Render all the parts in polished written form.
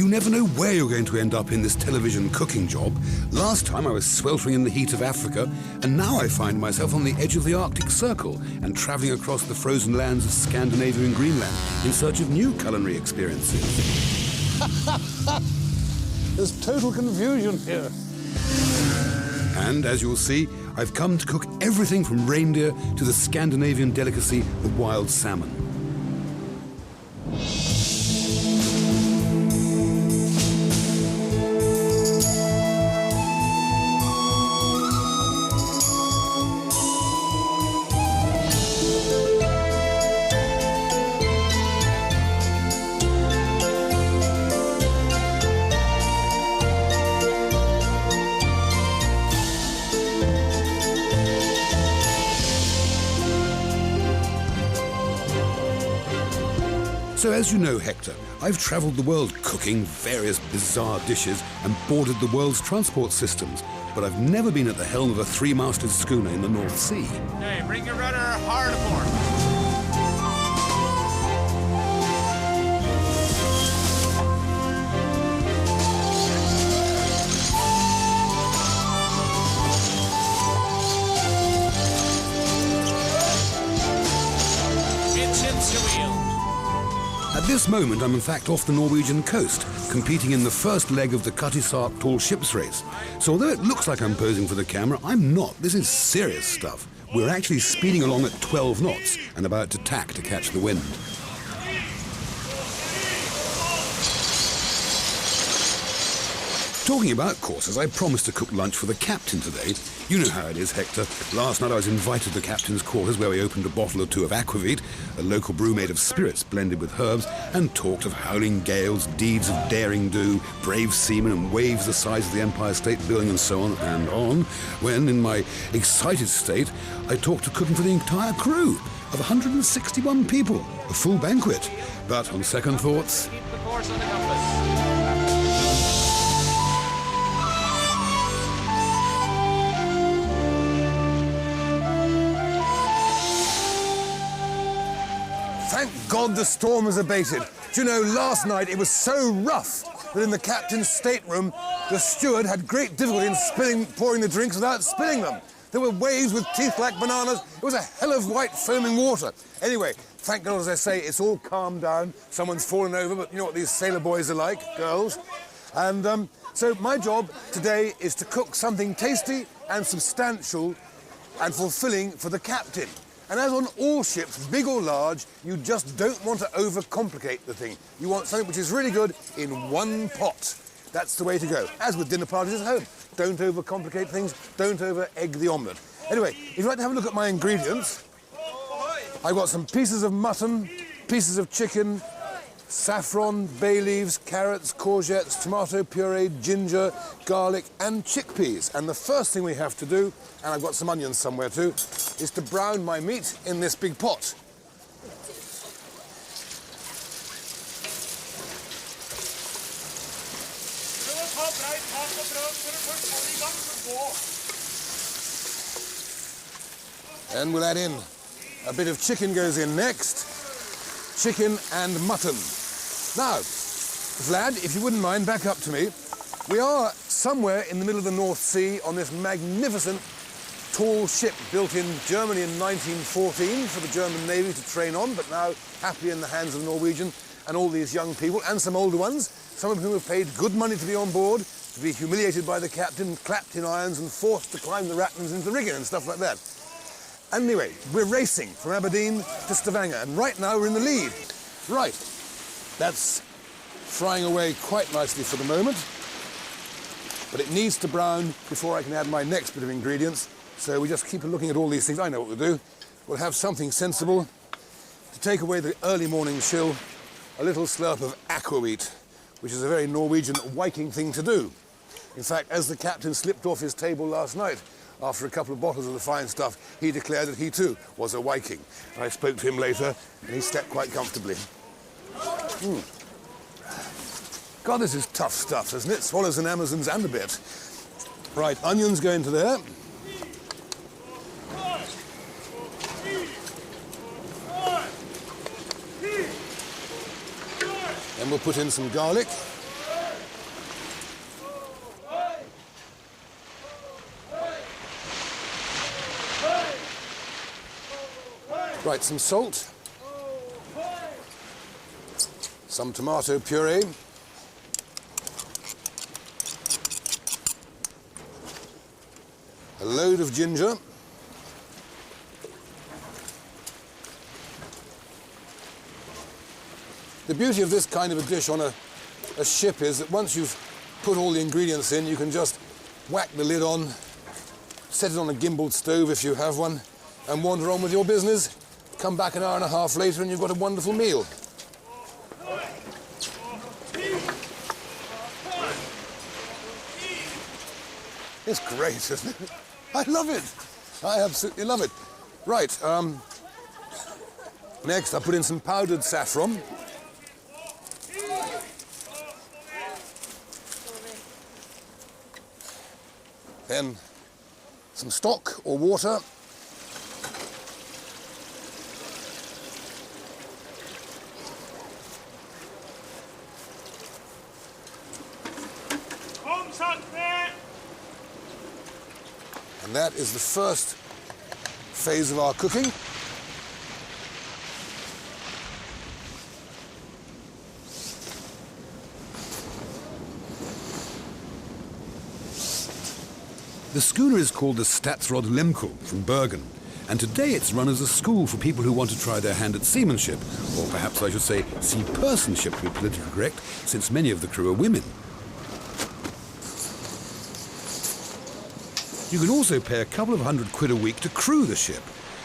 You never know where you're going to end up in this television cooking job. Last time I was sweltering in the heat of Africa, and now I find myself on the edge of the Arctic Circle and travelling across the frozen lands of Scandinavia and Greenland in search of new culinary experiences. There's total confusion here. And as you'll see, I've come to cook everything from reindeer to the Scandinavian delicacy, the wild salmon. So as you know, Hector, I've travelled the world cooking various bizarre dishes and boarded the world's transport systems, but I've never been at the helm of a three-masted schooner in the North Sea. Hey, bring your rudder hard aboard. At this moment, I'm in fact off the Norwegian coast, competing in the first leg of the Cutty-Sark tall ships race. So although it looks like I'm posing for the camera, I'm not. This is serious stuff. We're actually speeding along at 12 knots and about to tack to catch the wind. Talking about courses, I promised to cook lunch for the captain today. You know how it is, Hector. Last night I was invited to the captain's quarters where we opened a bottle or two of aquavit, a local brew made of spirits blended with herbs, and talked of howling gales, deeds of daring do, brave seamen and waves the size of the Empire State Building and so on and on, when, in my excited state, I talked of cooking for the entire crew of 161 people, a full banquet. But on second thoughts... Keep the course on the compass. Thank God the storm has abated. Do you know, last night it was so rough that in the captain's stateroom, the steward had great difficulty in pouring the drinks without spilling them. There were waves with teeth like bananas. It was a hell of white foaming water. Anyway, thank God, as I say, it's all calmed down. Someone's fallen over, but you know what these sailor boys are like, girls. And so my job today is to cook something tasty and substantial and fulfilling for the captain. And as on all ships, big or large, you just don't want to overcomplicate the thing. You want something which is really good in one pot. That's the way to go, as with dinner parties at home. Don't overcomplicate things, don't over-egg the omelette. Anyway, if you'd like to have a look at my ingredients, I've got some pieces of mutton, pieces of chicken, saffron, bay leaves, carrots, courgettes, tomato puree, ginger, garlic and chickpeas. And the first thing we have to do, and I've got some onions somewhere too, is to brown my meat in this big pot. And we'll add in a bit of chicken goes in next. Chicken and mutton. Now, Vlad, if you wouldn't mind, back up to me. We are somewhere in the middle of the North Sea on this magnificent tall ship built in Germany in 1914 for the German Navy to train on, but now happily in the hands of the Norwegian and all these young people, and some older ones, some of whom have paid good money to be on board, to be humiliated by the captain, clapped in irons and forced to climb the ratlins into the rigging and stuff like that. Anyway, we're racing from Aberdeen to Stavanger, and right now we're in the lead. Right, that's frying away quite nicely for the moment, but it needs to brown before I can add my next bit of ingredients, so we just keep looking at all these things. I know what we'll do. We'll have something sensible to take away the early morning chill, a little slurp of aquavit, which is a very Norwegian Viking thing to do. In fact, as the captain slipped off his table last night, after a couple of bottles of the fine stuff, he declared that he too was a Viking. And I spoke to him later, and he slept quite comfortably. God, this is tough stuff, isn't it? Swallows and Amazons and a bit. Right, onions go into there. Then we'll put in some garlic. Right, some salt. Some tomato puree. A load of ginger. The beauty of this kind of a dish on a ship is that once you've put all the ingredients in, you can just whack the lid on, set it on a gimbaled stove if you have one, and wander on with your business. Come back an hour and a half later and you've got a wonderful meal. It's great, isn't it? I love it. I absolutely love it. Right, next I put in some powdered saffron. Then some stock or water. And that is the first phase of our cooking. The schooner is called the Statsrod Lemkel from Bergen, and today it's run as a school for people who want to try their hand at seamanship, or perhaps I should say sea-personship to be politically correct, since many of the crew are women. You can also pay a couple of £100 a week to crew the ship,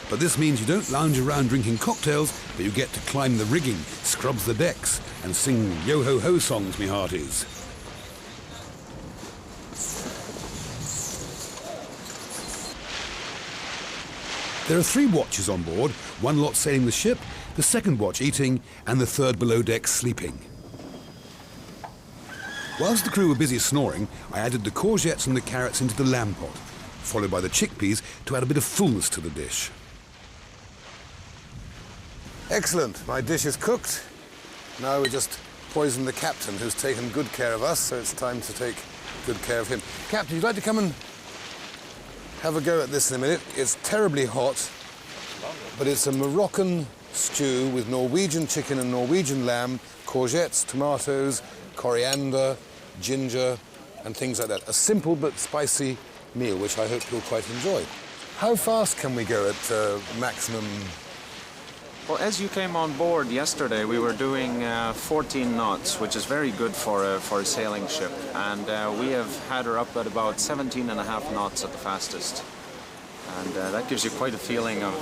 but this means you don't lounge around drinking cocktails, but you get to climb the rigging, scrub the decks, and sing yo-ho-ho songs, me hearties. There are 3 watches on board, one lot sailing the ship, the second watch eating, and the third below deck sleeping. Whilst the crew were busy snoring, I added the courgettes and the carrots into the lamb pot, followed by the chickpeas to add a bit of fullness to the dish. Excellent, my dish is cooked. Now we just poison the captain, who's taken good care of us, so it's time to take good care of him. Captain, you'd like to come and have a go at this in a minute? It's terribly hot, but it's a Moroccan stew with Norwegian chicken and Norwegian lamb, courgettes, tomatoes, coriander, ginger, and things like that. A simple but spicy meal, which I hope you'll quite enjoy. How fast can we go at maximum? Well, as you came on board yesterday, we were doing 14 knots, which is very good for a sailing ship. And we have had her up at about 17 and a half knots at the fastest. And that gives you quite a feeling of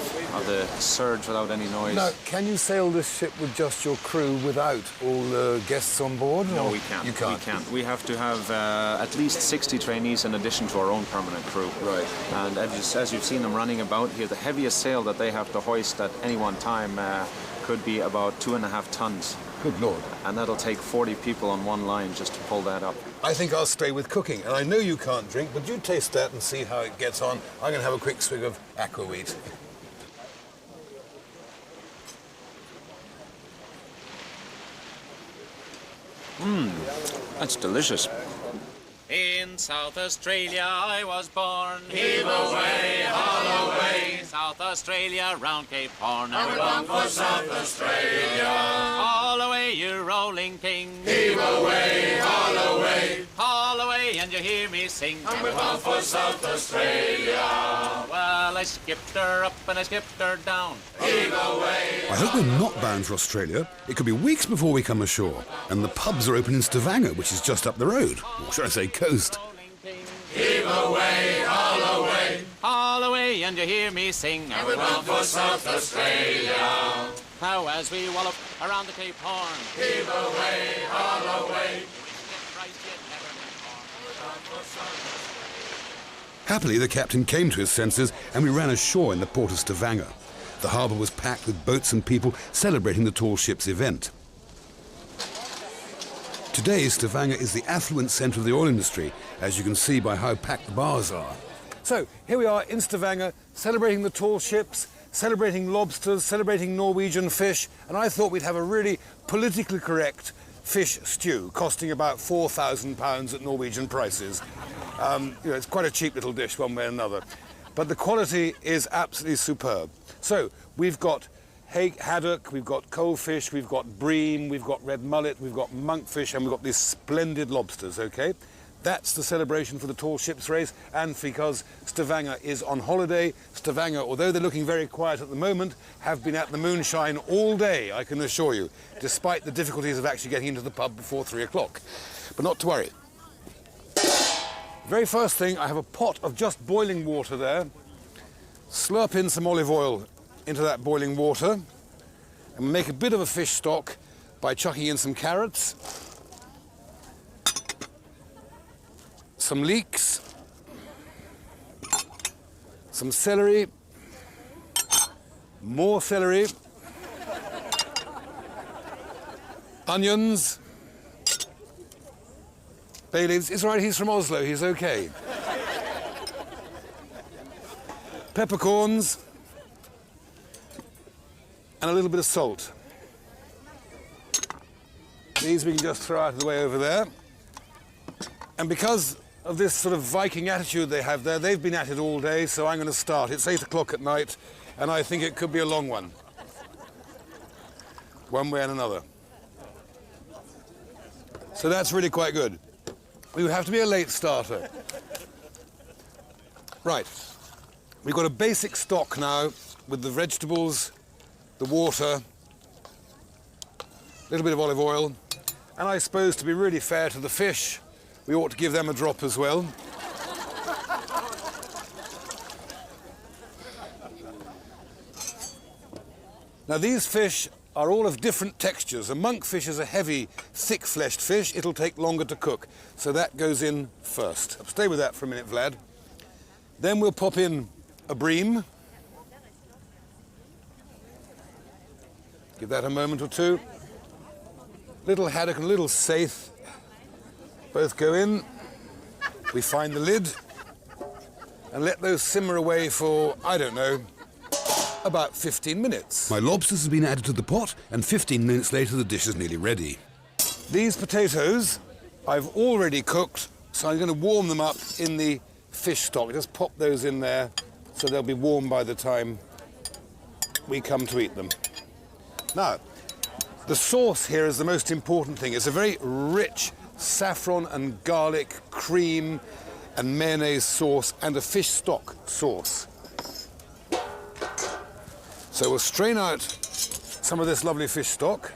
the surge without any noise. Now, can you sail this ship with just your crew without all the guests on board? No, or? we can't. You can't? We can't. We have to have at least 60 trainees in addition to our own permanent crew. Right. And as you've seen them running about here, the heaviest sail that they have to hoist at any one time could be about 2.5 tons. Good Lord. And that'll take 40 people on one line just to pull that up. I think I'll stay with cooking. And I know you can't drink, but you taste that and see how it gets on. I'm going to have a quick swig of aquavit. That's delicious. In South Australia I was born. Heave away, haul away. South Australia round Cape Horn. And we're bound for South Australia. Haul away, you rolling king. Heave away, haul away. Haul away and you hear me sing. And we're bound for South Australia. Well, I skipped her up and I skipped her down. Heave away. I hope we're not bound for Australia. It could be weeks before we come ashore, and the pubs are open in Stavanger, which is just up the road. Or should I say coast? Heave away, haul away. Haul away and you hear me sing. And we're bound for South Australia. Now as we wallop around the Cape Horn. Heave away, haul away. Happily, the captain came to his senses and we ran ashore in the port of Stavanger. The harbour was packed with boats and people celebrating the tall ship's event. Today, Stavanger is the affluent centre of the oil industry, as you can see by how packed the bars are. So, here we are in Stavanger, celebrating the tall ships, celebrating lobsters, celebrating Norwegian fish, and I thought we'd have a really politically correct fish stew, costing about £4,000 at Norwegian prices. It's quite a cheap little dish, one way or another. But the quality is absolutely superb. So we've got haddock, we've got coalfish, we've got bream, we've got red mullet, we've got monkfish, and we've got these splendid lobsters, okay? That's the celebration for the tall ships race, and because Stavanger is on holiday. Stavanger, although they're looking very quiet at the moment, have been at the moonshine all day, I can assure you, despite the difficulties of actually getting into the pub before 3 o'clock. But not to worry. Very first thing, I have a pot of just boiling water there. Slurp in some olive oil into that boiling water and make a bit of a fish stock by chucking in some carrots, some leeks, some celery, more celery, onions, bay leaves. It's all right, he's from Oslo, he's okay. Peppercorns, and a little bit of salt. These we can just throw out of the way over there. And because of this sort of Viking attitude they have there, they've been at it all day, so I'm going to start. It's 8 o'clock at night, and I think it could be a long one way and another. So that's really quite good. We would have to be a late starter. Right. We've got a basic stock now with the vegetables, the water, a little bit of olive oil, and I suppose to be really fair to the fish, we ought to give them a drop as well. Now these fish are all of different textures. A monkfish is a heavy, thick-fleshed fish. It'll take longer to cook, so that goes in first. Stay with that for a minute, Vlad. Then we'll pop in a bream. Give that a moment or two. Little haddock and a little saithe. Both go in. We find the lid and let those simmer away for, I don't know, about 15 minutes. My lobsters have been added to the pot, and 15 minutes later the dish is nearly ready. These potatoes I've already cooked, so I'm going to warm them up in the fish stock. Just pop those in there so they'll be warm by the time we come to eat them. Now, the sauce here is the most important thing. It's a very rich saffron and garlic, cream and mayonnaise sauce and a fish stock sauce. So we'll strain out some of this lovely fish stock.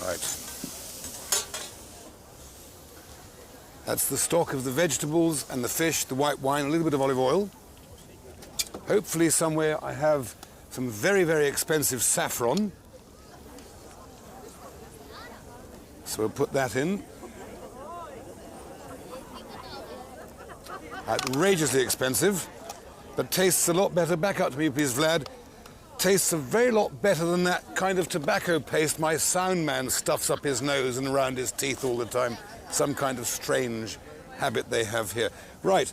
Right. That's the stock of the vegetables and the fish, the white wine, a little bit of olive oil. Hopefully somewhere I have some very, very expensive saffron. So we'll put that in. Outrageously expensive, but tastes a lot better. Back up to me, please, Vlad. Tastes a very lot better than that kind of tobacco paste my sound man stuffs up his nose and around his teeth all the time. Some kind of strange habit they have here. Right,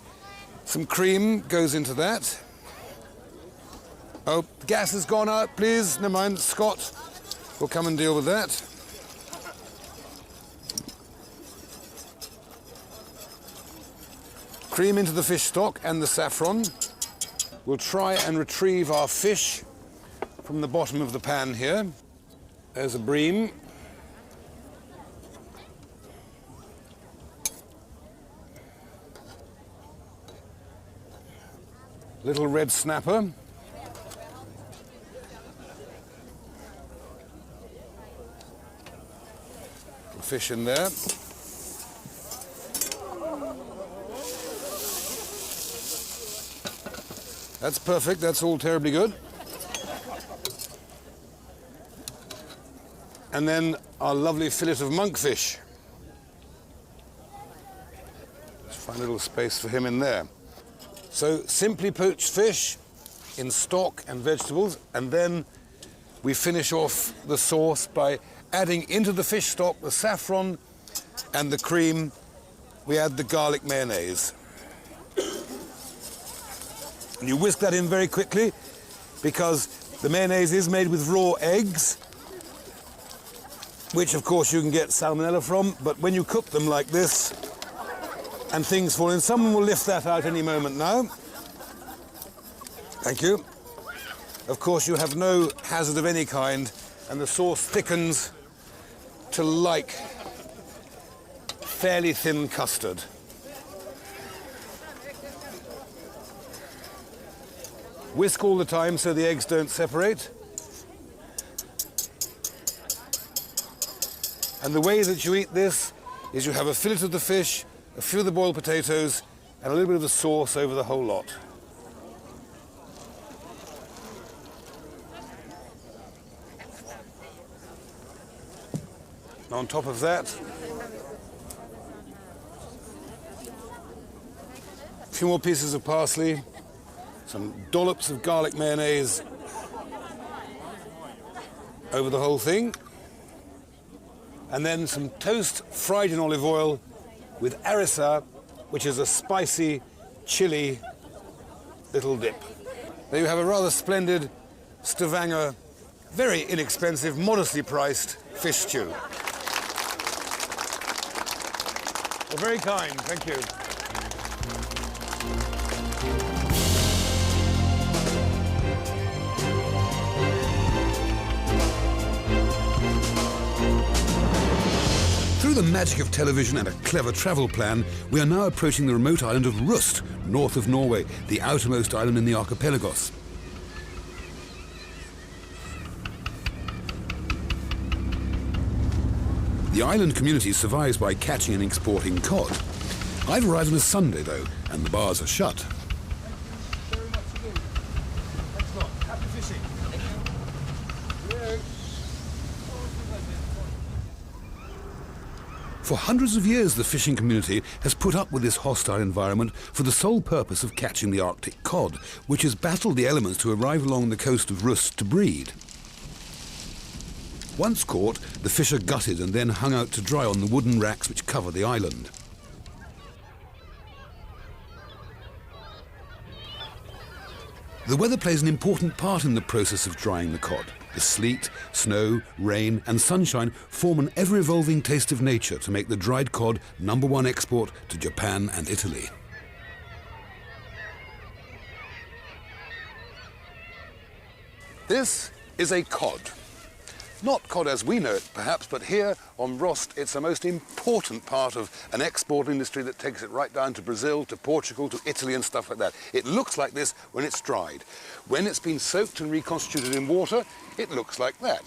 some cream goes into that. Oh, the gas has gone out, please. Never mind, Scott will come and deal with that. Cream into the fish stock and the saffron. We'll try and retrieve our fish from the bottom of the pan here. There's a bream. Little red snapper. Fish in there. That's perfect, that's all terribly good. And then our lovely fillet of monkfish. Let's find a little space for him in there. So simply poached fish in stock and vegetables, and then we finish off the sauce by adding into the fish stock the saffron and the cream. We add the garlic mayonnaise. And you whisk that in very quickly because the mayonnaise is made with raw eggs. which of course you can get salmonella from, but when you cook them like this and things fall in, someone will lift that out any moment now. Thank you. Of course you have no hazard of any kind, and the sauce thickens to like fairly thin custard. Whisk all the time so the eggs don't separate. And the way that you eat this is you have a fillet of the fish, a few of the boiled potatoes, and a little bit of the sauce over the whole lot. On top of that, a few more pieces of parsley, some dollops of garlic mayonnaise over the whole thing, and then some toast fried in olive oil with harissa, which is a spicy, chili little dip. There you have a rather splendid Stavanger, very inexpensive, modestly priced fish stew. Well, very kind, thank you. Through the magic of television and a clever travel plan, we are now approaching the remote island of Rust, north of Norway, the outermost island in the archipelagos. The island community survives by catching and exporting cod. I've arrived on a Sunday, though, and the bars are shut. Very much indeed. Thanks a lot. Happy fishing. For hundreds of years, the fishing community has put up with this hostile environment for the sole purpose of catching the Arctic cod, which has battled the elements to arrive along the coast of Rust to breed. Once caught, the fish are gutted and then hung out to dry on the wooden racks which cover the island. The weather plays an important part in the process of drying the cod. The sleet, snow, rain and sunshine form an ever-evolving taste of nature to make the dried cod #1 export to Japan and Italy. This is a cod. Not cod as we know it, perhaps, but here on Rost, it's the most important part of an export industry that takes it right down to Brazil, to Portugal, to Italy and stuff like that. It looks like this when it's dried. When it's been soaked and reconstituted in water, it looks like that.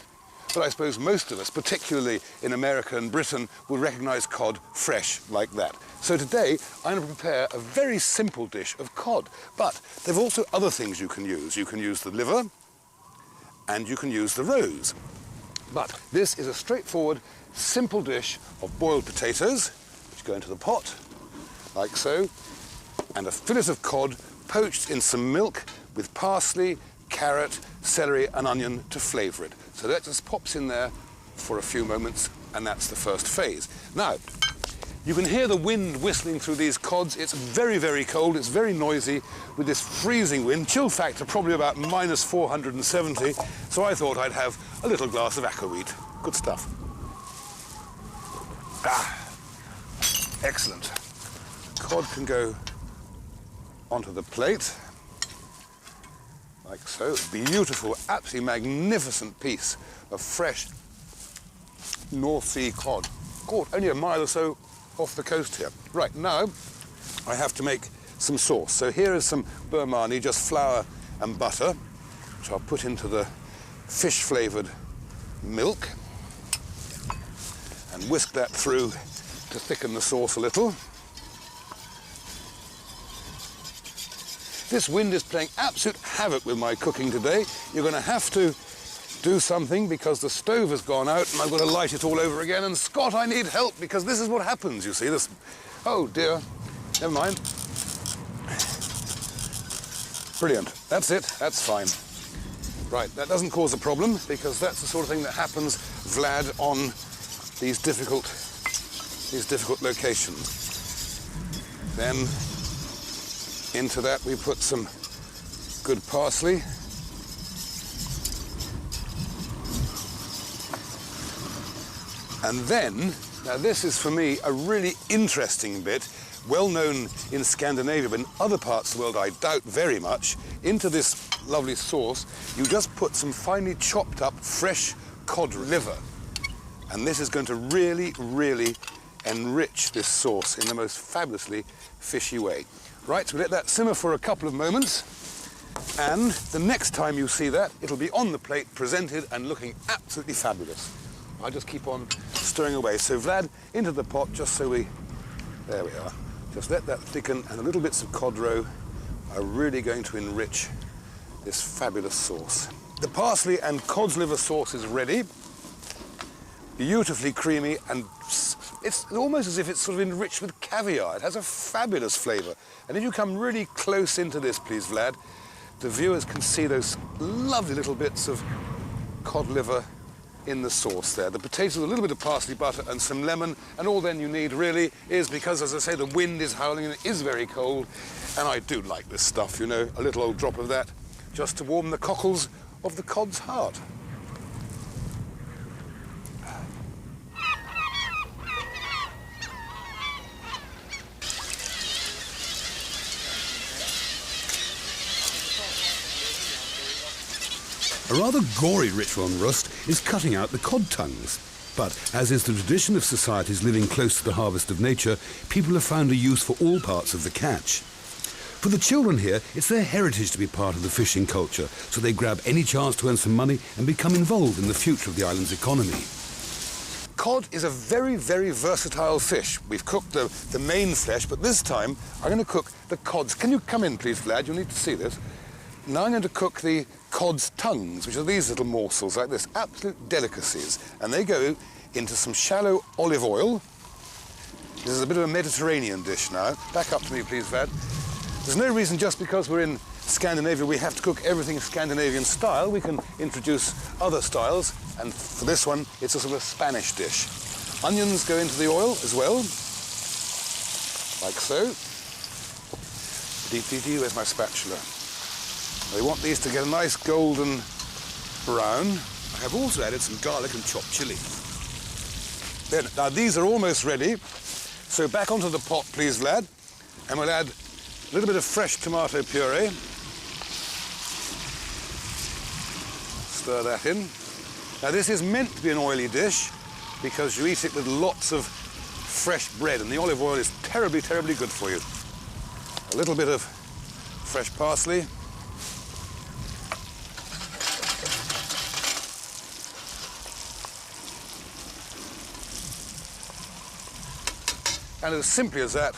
But I suppose most of us, particularly in America and Britain, will recognise cod fresh like that. So today, I'm going to prepare a very simple dish of cod. But there are also other things you can use. You can use the liver, and you can use the roes. But this is a straightforward, simple dish of boiled potatoes, which go into the pot, like so, and a fillet of cod poached in some milk with parsley, carrot, celery and onion to flavour it. So that just pops in there for a few moments, and that's the first phase. Now, you can hear the wind whistling through these cods. It's very, very cold. It's very noisy with this freezing wind. Chill factor probably about -470. So I thought I'd have a little glass of aquavit. Good stuff. Ah, excellent. Cod can go onto the plate, like so. Beautiful, absolutely magnificent piece of fresh North Sea cod. Caught only a mile or so off the coast here. Right, now I have to make some sauce. So here is some burmani, just flour and butter, which I'll put into the fish-flavoured milk and whisk that through to thicken the sauce a little. This wind is playing absolute havoc with my cooking today. You're going to have to do something because the stove has gone out and I've got to light it all over again. And Scott, I need help because this is what happens, you see. This. Oh dear, never mind. Brilliant, that's it, that's fine. Right, that doesn't cause a problem because that's the sort of thing that happens, Vlad, on these difficult locations. Then into that we put some good parsley. And then, now this is for me a really interesting bit, well known in Scandinavia, but in other parts of the world I doubt very much. Into this lovely sauce, you just put some finely chopped up fresh cod liver. And this is going to really, really enrich this sauce in the most fabulously fishy way. Right, so we let that simmer for a couple of moments. And the next time you see that, it'll be on the plate, presented and looking absolutely fabulous. I'll just keep on stirring away. So Vlad, into the pot, just so there we are. Just let that thicken, and the little bits of cod roe are really going to enrich this fabulous sauce. The parsley and cod's liver sauce is ready. Beautifully creamy, and it's almost as if it's sort of enriched with caviar. It has a fabulous flavour. And if you come really close into this, please, Vlad, the viewers can see those lovely little bits of cod liver in the sauce there. The potatoes, a little bit of parsley butter and some lemon, and all then you need really is, because as I say, the wind is howling and it is very cold, and I do like this stuff, you know, a little old drop of that, just to warm the cockles of the cod's heart. A rather gory ritual on Rust is cutting out the cod tongues. But, as is the tradition of societies living close to the harvest of nature, people have found a use for all parts of the catch. For the children here, it's their heritage to be part of the fishing culture, so they grab any chance to earn some money and become involved in the future of the island's economy. Cod is a very, very versatile fish. We've cooked the main flesh, but this time I'm going to cook the cods. Can you come in, please, Vlad? You'll need to see this. Now I'm going to cook the cod's tongues, which are these little morsels like this, absolute delicacies. And they go into some shallow olive oil. This is a bit of a Mediterranean dish now. Back up to me, please, Vlad. There's no reason just because we're in Scandinavia we have to cook everything Scandinavian style. We can introduce other styles, and for this one, it's a sort of a Spanish dish. Onions go into the oil as well, like so. Where's my spatula? We want these to get a nice golden brown. I have also added some garlic and chopped chilli. Then, now these are almost ready. So back onto the pot, please, Vlad. And we'll add a little bit of fresh tomato puree. Stir that in. Now this is meant to be an oily dish because you eat it with lots of fresh bread, and the olive oil is terribly, terribly good for you. A little bit of fresh parsley. And as simply as that,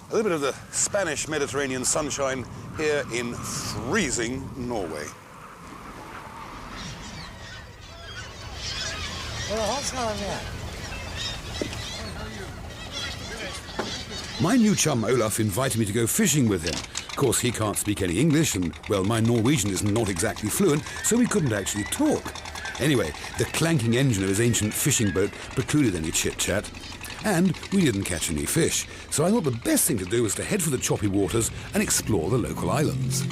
a little bit of the Spanish Mediterranean sunshine here in freezing Norway. My new chum Olaf invited me to go fishing with him. Of course, he can't speak any English, and, well, my Norwegian is not exactly fluent, so we couldn't actually talk. Anyway, the clanking engine of his ancient fishing boat precluded any chit-chat. And we didn't catch any fish, so I thought the best thing to do was to head for the choppy waters and explore the local islands.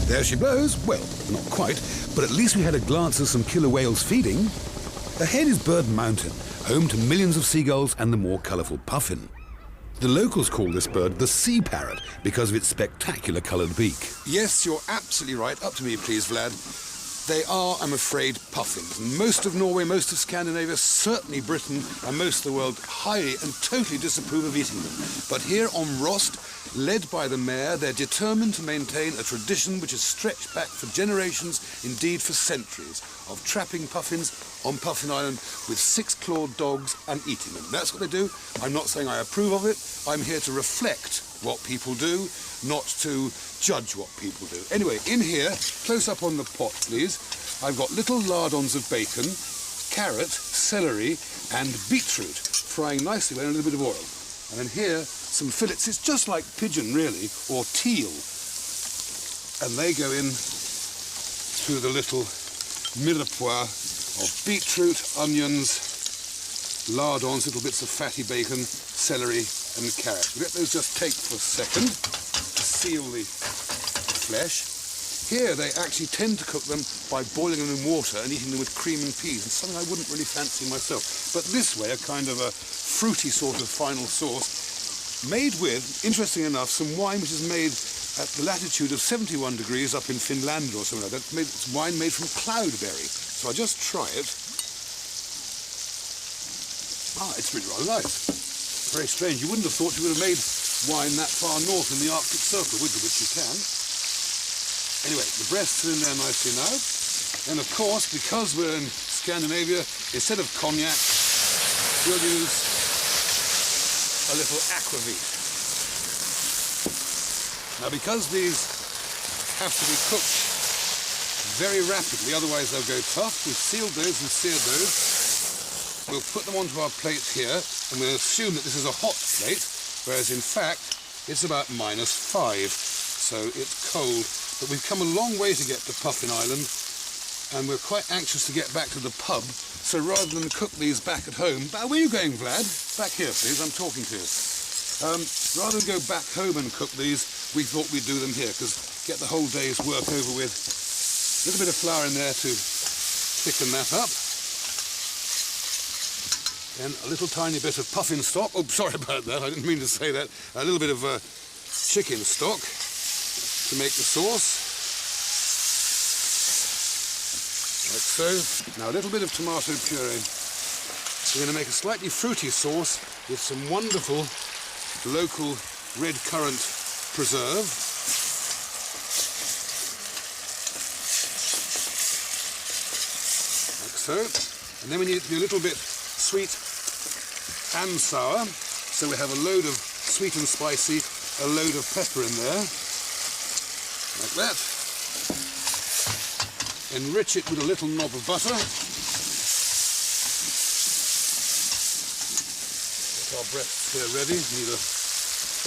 There she blows. Well, not quite, but at least we had a glance at some killer whales feeding. Ahead is Bird Mountain, home to millions of seagulls and the more colourful puffin. The locals call this bird the sea parrot because of its spectacular coloured beak. Yes, you're absolutely right. Up to me, please, Vlad. They are, I'm afraid, puffins. Most of Norway, most of Scandinavia, certainly Britain, and most of the world highly and totally disapprove of eating them. But here on Rost, led by the mayor, they're determined to maintain a tradition which has stretched back for generations, indeed for centuries, of trapping puffins on Puffin Island with six-clawed dogs and eating them. That's what they do. I'm not saying I approve of it. I'm here to reflect what people do, not to judge what people do. Anyway, in here, close up on the pot, please, I've got little lardons of bacon, carrot, celery, and beetroot, frying nicely in a little bit of oil. And then here, some fillets. It's just like pigeon, really, or teal. And they go in to the little mirepoix of beetroot, onions, lardons, little bits of fatty bacon, celery and carrots. We let those just take for a second to seal the flesh. Here they actually tend to cook them by boiling them in water and eating them with cream and peas. It's something I wouldn't really fancy myself. But this way, a kind of a fruity sort of final sauce, made with, interesting enough, some wine which is made at the latitude of 71 degrees up in Finland or something like that. It's wine made from cloudberry. So I'll just try it. It's really rather nice. Very strange. You wouldn't have thought you would have made wine that far north in the Arctic Circle, would you? But you can. Anyway, the breasts are in there nicely now. And of course, because we're in Scandinavia, instead of cognac, we'll use a little aquavit. Now, because these have to be cooked very rapidly, otherwise they'll go tough, we've sealed those and seared those. We'll put them onto our plate here, and we'll assume that this is a hot plate, whereas in fact, it's about -5, so it's cold. But we've come a long way to get to Puffin Island, and we're quite anxious to get back to the pub. So rather than cook these back at home... Where are you going, Vlad? Back here, please, I'm talking to you. Rather than go back home and cook these, we thought we'd do them here, because get the whole day's work over with. A little bit of flour in there to thicken that up. Then a little tiny bit of puffin stock. Oh, sorry about that, I didn't mean to say that. A little bit of chicken stock to make the sauce, like so. Now a little bit of tomato puree. We're going to make a slightly fruity sauce with some wonderful local red currant preserve. Like so. And then we need it to be a little bit sweet and sour. So we have a load of sweet and spicy, a load of pepper in there. Like that. Enrich it with a little knob of butter. Get our breasts here ready. Need a...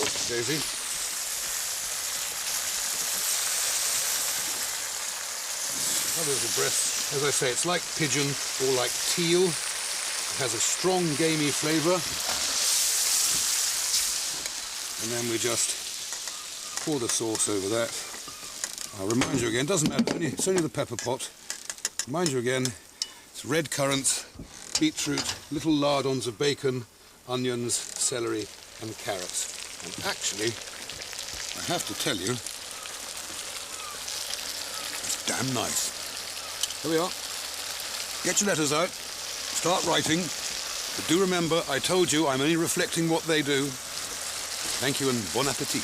Oops, Daisy. How there's the breast. As I say, it's like pigeon or like teal. It has a strong gamey flavour. And then we just pour the sauce over that. I'll remind you again, doesn't matter, it's only the pepper pot. Remind you again, it's red currants, beetroot, little lardons of bacon, onions, celery and carrots. And actually, I have to tell you, it's damn nice. Here we are. Get your letters out, start writing, but do remember, I told you I'm only reflecting what they do. Thank you and bon appetit.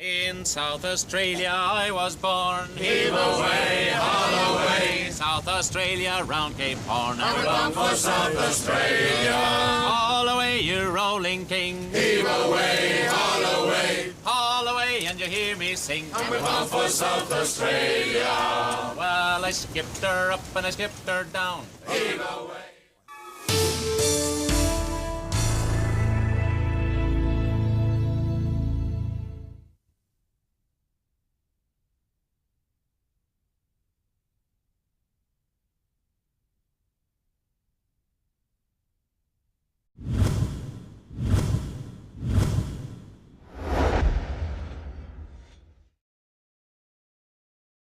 In South Australia I was born. Heave away, haul away. South Australia round Cape Horn. And we're bound for South Australia. Haul away, you rolling king. Heave away, haul away. Haul away and you hear me sing. And we're bound for South Australia. Well, I skipped her up and I skipped her down. Heave away.